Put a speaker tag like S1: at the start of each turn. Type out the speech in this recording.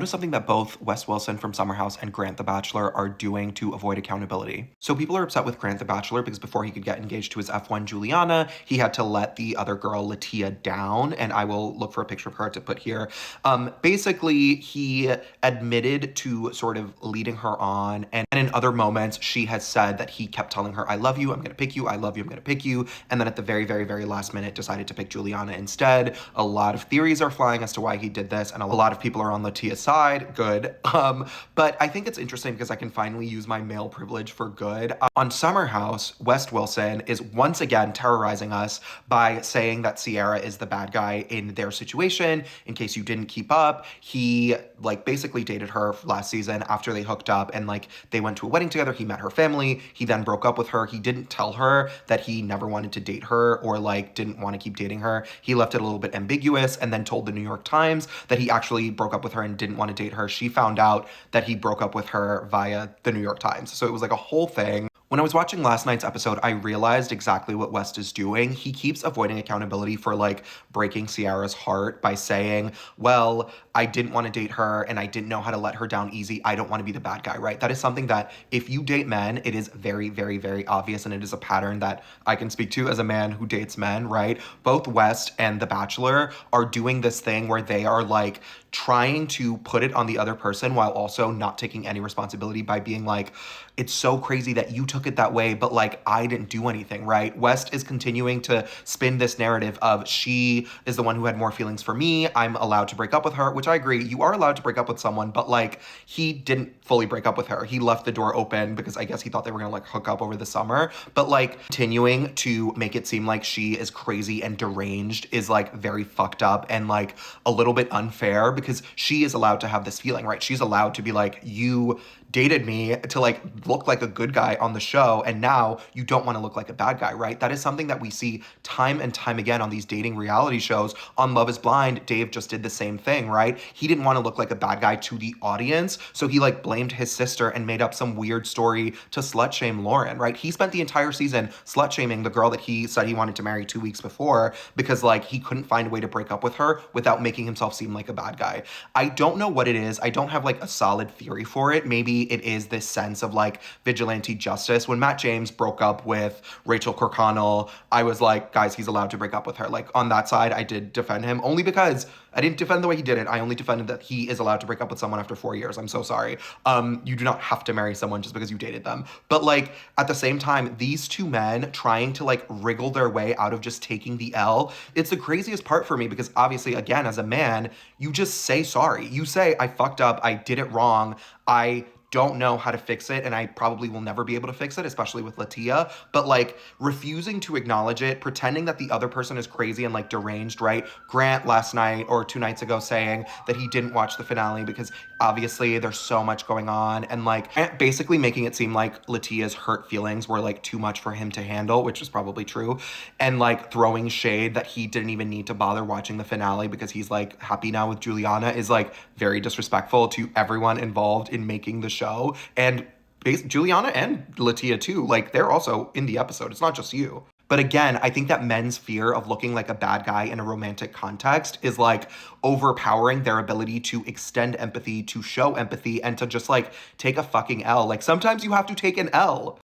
S1: Something that both Wes Wilson from Summer House and Grant the Bachelor are doing to avoid accountability. So people are upset with Grant the Bachelor because before he could get engaged to his F1 Juliana, he had to let the other girl, Latia, down. And I will look for a picture of her to put here. Basically, he admitted to sort of leading her on. And in other moments, she has said that he kept telling her, I love you, I'm going to pick you, I love you, I'm going to pick you. And then at the very, very, very last minute, decided to pick Juliana instead. A lot of theories are flying as to why he did this. And a lot of people are on Latia's side. Good. But I think it's interesting because I can finally use my male privilege for good. On Summer House, West Wilson is once again terrorizing us by saying that Sierra is the bad guy in their situation. In case you didn't keep up, he basically dated her last season after they hooked up and they went to a wedding together. He met her family. He then broke up with her. He didn't tell her that he never wanted to date her or didn't want to keep dating her. He left it a little bit ambiguous and then told the New York Times that he actually broke up with her and didn't want to date her. She found out that he broke up with her via the New York Times. So it was a whole thing. When I was watching last night's episode, I realized exactly what West is doing. He keeps avoiding accountability for breaking Sierra's heart by saying, well, I didn't want to date her and I didn't know how to let her down easy. I don't want to be the bad guy, right? That is something that if you date men, it is very, very, very obvious. And it is a pattern that I can speak to as a man who dates men, right? Both West and The Bachelor are doing this thing where they are trying to put it on the other person while also not taking any responsibility by being it's so crazy that you took it that way, but I didn't do anything, right? West is continuing to spin this narrative of she is the one who had more feelings for me. I'm allowed to break up with her, which I agree. You are allowed to break up with someone, but he didn't fully break up with her. He left the door open because I guess he thought they were gonna hook up over the summer, but continuing to make it seem like she is crazy and deranged is very fucked up and a little bit unfair because she is allowed to have this feeling, right? She's allowed to be you dated me to look like a good guy on the show and now you don't want to look like a bad guy, right? That is something that we see time and time again on these dating reality shows. On Love is Blind, Dave just did the same thing, right? He didn't want to look like a bad guy to the audience, so he blamed his sister and made up some weird story to slut shame Lauren, right? He spent the entire season slut shaming the girl that he said he wanted to marry 2 weeks before because he couldn't find a way to break up with her without making himself seem like a bad guy. I don't know what it is. I don't have a solid theory for it. Maybe it is this sense of vigilante justice. When Matt James broke up with Rachel Kirkconnell, I was guys, he's allowed to break up with her. On that side, I did defend him only because I didn't defend the way he did it. I only defended that he is allowed to break up with someone after 4 years. I'm so sorry. You do not have to marry someone just because you dated them. But at the same time, these two men trying to wriggle their way out of just taking the L, it's the craziest part for me because obviously, again, as a man, you just say sorry. You say, I fucked up, I did it wrong, I don't know how to fix it, and I probably will never be able to fix it, especially with Latia, but refusing to acknowledge it, pretending that the other person is crazy and deranged, right? Grant last night or 2 nights ago saying that he didn't watch the finale because obviously there's so much going on, and Grant basically making it seem like Latia's hurt feelings were too much for him to handle, which is probably true, and throwing shade that he didn't even need to bother watching the finale because he's happy now with Juliana is very disrespectful to everyone involved in making the show. And Juliana and Latia too, they're also in the episode. It's not just you. But again, I think that men's fear of looking like a bad guy in a romantic context is overpowering their ability to extend empathy, to show empathy, and to just take a fucking L. Sometimes you have to take an L.